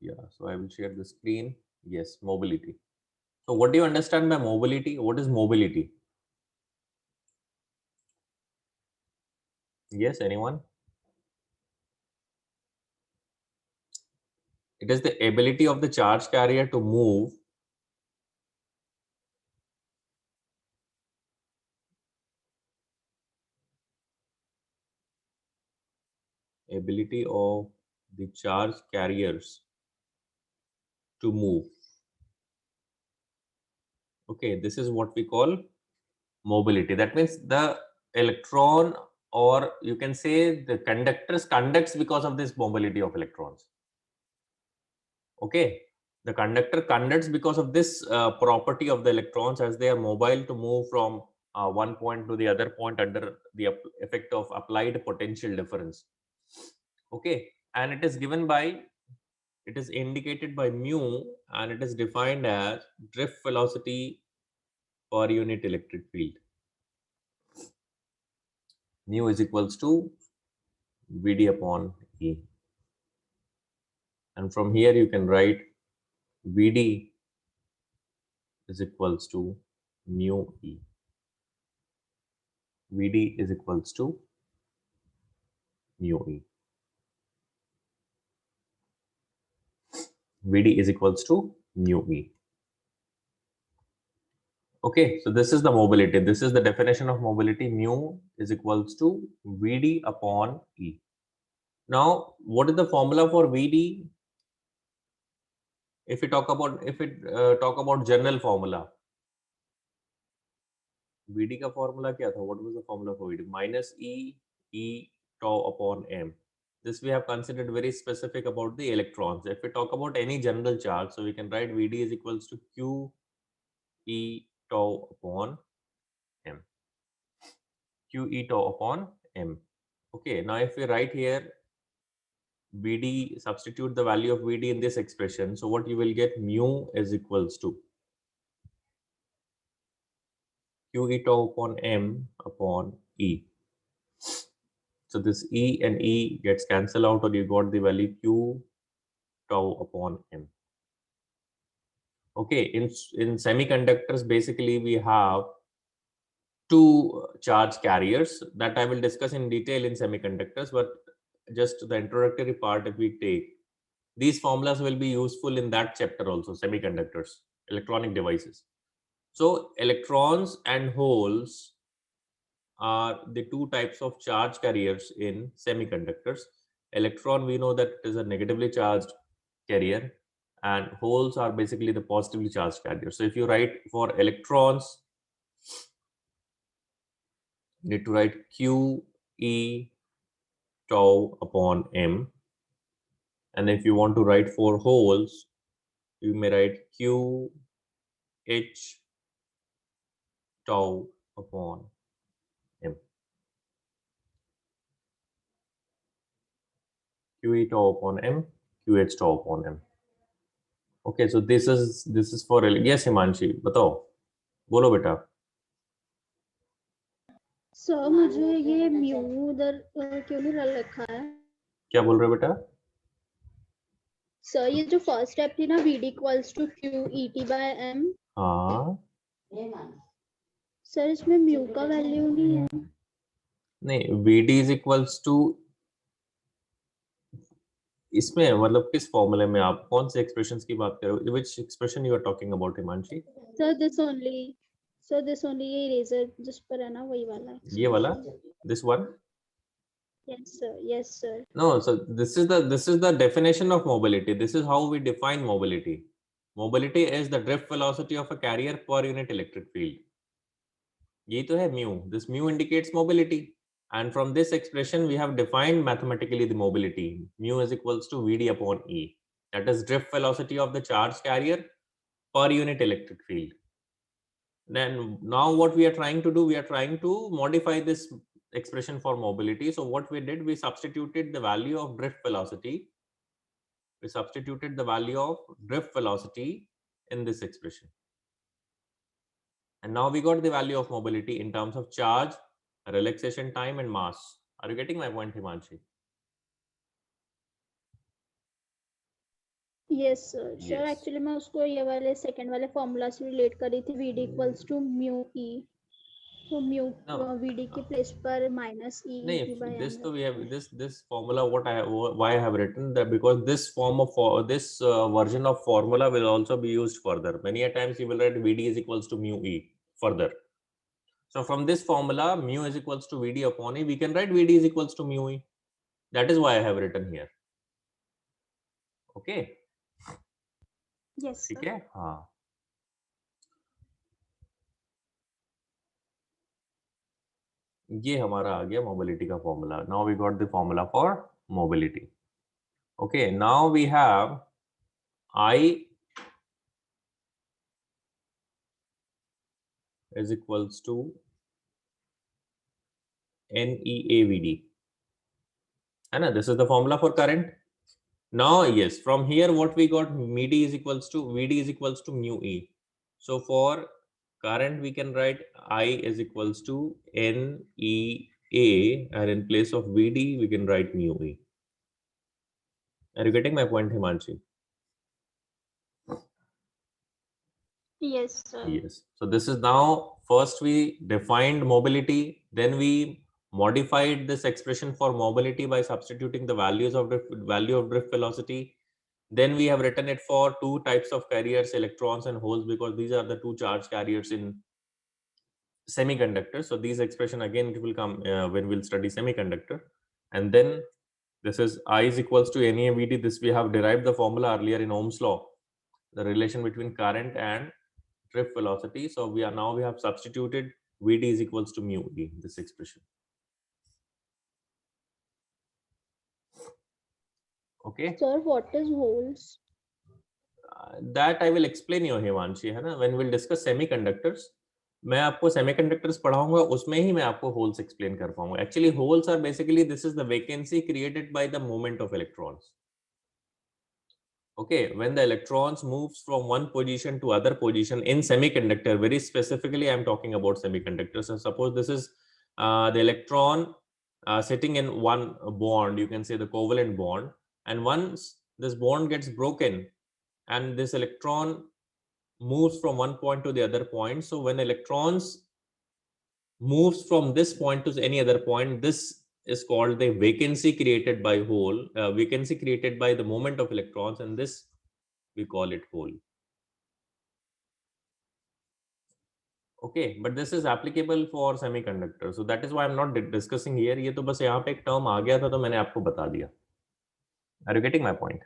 Yeah, so I will share the screen. Yes, mobility. So what do you understand by mobility? What is mobility? Yes, anyone? It is the ability of the charge carrier to move ability of the charge carriers to move. Okay, this is what we call mobility. That means the electron, or you can say the conductors conducts because of this mobility of electrons. Okay, the conductor conducts because of this property of the electrons, as they are mobile to move from one point to the other point under the effect of applied potential difference. Okay, and it is given by, it is indicated by mu, and it is defined as drift velocity per unit electric field. Mu is equals to Vd upon E. And from here you can write Vd is equals to mu E. Vd is equals to mu E. Vd is equals to mu E. Okay, so this is the mobility. This is the definition of mobility. Mu is equals to Vd upon E. Now, what is the formula for Vd? If we talk about, talk about general formula, Vd का formula क्या था? What was the formula for Vd? Minus E tau upon m. This we have considered very specific about the electrons. If we talk about any general charge, so we can write Vd is equals to Q E tau upon m. Q E tau upon m. Okay, now if we write here Vd, substitute the value of Vd in this expression. So what you will get, mu is equals to Q E tau upon m upon E. So this E and E gets cancelled out, or you got the value Q tau upon m. Okay, in semiconductors, basically we have two charge carriers that I will discuss in detail in semiconductors, but just the introductory part, if we take, these formulas will be useful in that chapter also, semiconductors, electronic devices. So electrons and holes are the two types of charge carriers in semiconductors. Electron, we know that it is a negatively charged carrier, and holes are basically the positively charged carrier. So if you write for electrons, you need to write Q E tau upon m. And if you want to write for holes, you may write Q H tau upon m. Q E tau upon m, Q H tau upon m. Okay, so this is for, yes Himanshi, बताओ, बोलो बेटा. Sir मुझे ये mu उधर क्यों नहीं रखा है? क्या बोल रहे हो बेटा? सर ये जो फर्स्ट स्टेप थी ना, Vd equals to Q ET by m. हाँ, सर इसमें म्यू का वैल्यू नहीं है. नहीं, Vd इज इक्वल्स टू, इसमें मतलब किस फॉर्मूले में आप कौन से एक्सप्रेशंस की बात कर रहे हो? Which expression you are talking about Himanshi? Sir this only ये इरेजर जिस पर है ना, वही वाला. ये वाला, this one? Yes sir. No, so this is the definition of mobility. This is how we define mobility. Mobility is the drift velocity of a carrier per unit electric field. ये तो है mu. This mu indicates mobility. And from this expression, we have defined mathematically the mobility. Mu is equals to Vd upon E. That is drift velocity of the charge carrier per unit electric field. Then now what we are trying to do, we are trying to modify this expression for mobility. So what we did, we substituted the value of drift velocity. We substituted the value of drift velocity in this expression. And now we got the value of mobility in terms of charge, relaxation time, and mass. Are you getting my point, Himanshi? Yes sir sir Yes. Actually मैं उसको ये वाले second वाले formula से relate करी थी VD equals to mu E, तो mu No. VD के प्लेस पर minus E No, ET by this m तो we रखा have है. this formula what why I have written that because this form of this version of formula will also be used further. Many a times you will write VD is equals to mu E further. So from this formula mu is equals to VD upon E, we can write VD is equals to mu E. That is why I have written here. Okay. Yes ठीक sir. है. हाँ. ये हमारा आ गया mobility का formula. Now we got the formula for mobility. Okay, now we have I is equals to NEAVD. And this is the formula for current. Now, yes, from here what we got, VD is equals to mu E. So for current we can write I is equals to NEA, and in place of VD we can write mu E. Are you getting my point, Himanshi? Yes sir. Yes. So this is now, first we defined mobility, then we modified this expression for mobility by substituting the values of value of drift velocity. Then we have written it for two types of carriers, electrons and holes, because these are the two charge carriers in semiconductors. So these expression again it will come when we'll study semiconductor. And then this is I is equals to NEVD. This we have derived the formula earlier in Ohm's law, the relation between current and drift velocity. So we have substituted VD is equals to mu E, this expression. Okay. Sir, what is holes? That I will explain you, Himanshi, है ना, when we'll discuss semiconductors. मैं आपको semiconductors पढ़ाऊंगा, उसमें ही मैं आपको holes explain कर पाऊंगा. Actually, holes are basically, this is the vacancy created by the movement of electrons. Okay, when the electrons moves from one position to other position in semiconductor, very specifically I'm talking about semiconductors. So suppose this is the electron sitting in one bond, you can say the covalent bond, and once this bond gets broken and this electron moves from one point to the other point, so when electrons moves from this point to any other point, this is called the vacancy created by hole, vacancy created by the movement of electrons, and this we call it hole. Okay, but this is applicable for semiconductor, so that is why I'm not discussing here. ये तो बस यहाँ पे एक term आ गया था तो मैंने आपको बता दिया. Are you getting my point?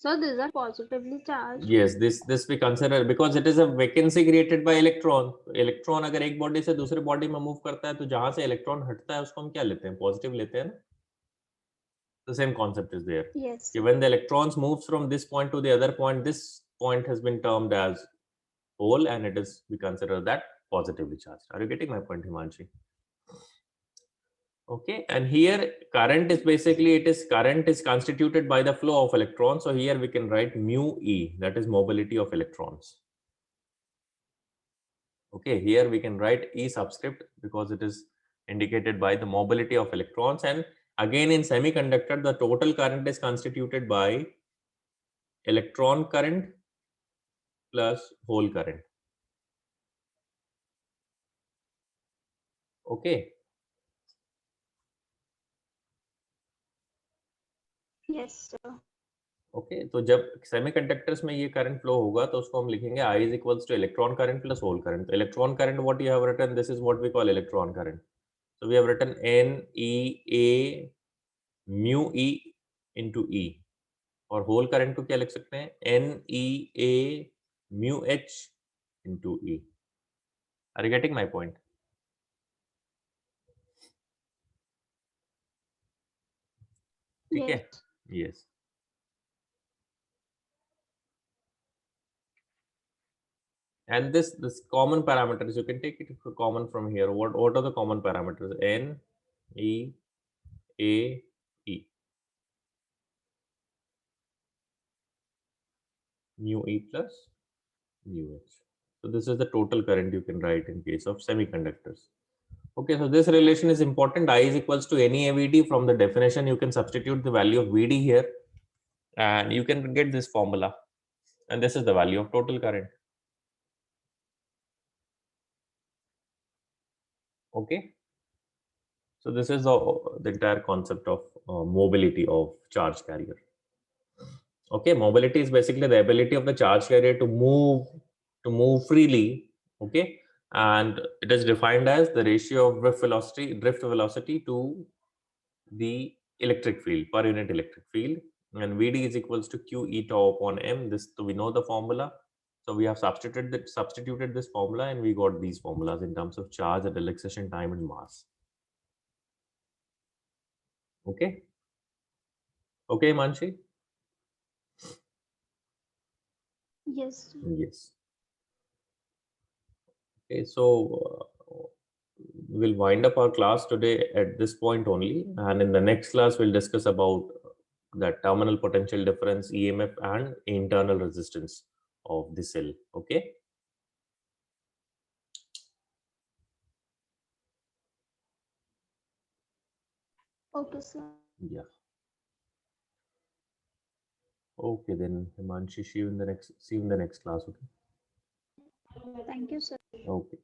So these are positively charged. Yes, this we consider because it is a vacancy created by electron. Electron अगर एक body से दूसरे body में move करता है तो जहाँ से electron हटता है उसको हम क्या लेते हैं? Positive लेते हैं ना? The same concept is there. Yes. When the electrons moves from this point to the other point, this point has been termed as hole, and it is, we consider that positively charged. Are you getting my point, Himanshi? Okay, and here current is basically, current is constituted by the flow of electrons. So here we can write mu E, that is mobility of electrons. Okay, here we can write E subscript because it is indicated by the mobility of electrons. And again in semiconductor, the total current is constituted by electron current plus hole current. Okay. Yes sir. Okay, तो जब semiconductors में ये current flow होगा तो उसको हम लिखेंगे I is equals to electron current plus hole current. तो electron current what you have written, this is what we call electron current. So we have written NEA mu E into E. और whole current को क्या लिख सकते हैं? NEA mu H into E. Are you getting my point? ठीक है? Yes. And this common parameters, you can take it common from here. What are the common parameters? N, E, A, E. Mu E plus mu H. So this is the total current you can write in case of semiconductors. Okay, so this relation is important. I is equals to any VD. From the definition, you can substitute the value of VD here, and you can get this formula. And this is the value of total current. Okay. So this is the entire concept of mobility of charge carrier. Okay, mobility is basically the ability of the charge carrier to move freely. Okay, and it is defined as the ratio of drift velocity to the electric field, per unit electric field, and Vd is equals to Q E tau upon m. This, so we know the formula. So we have substituted this formula, and we got these formulas in terms of charge and relaxation time and mass. Okay. Okay, Manshi. Yes. Yes. Okay, so we'll wind up our class today at this point only, and in the next class we'll discuss about the terminal potential difference, EMF, and internal resistance of the cell. Okay. Okay, sir. Yeah. Okay, then Himanshi, see you in the next class. Okay. Thank you, sir. Okay.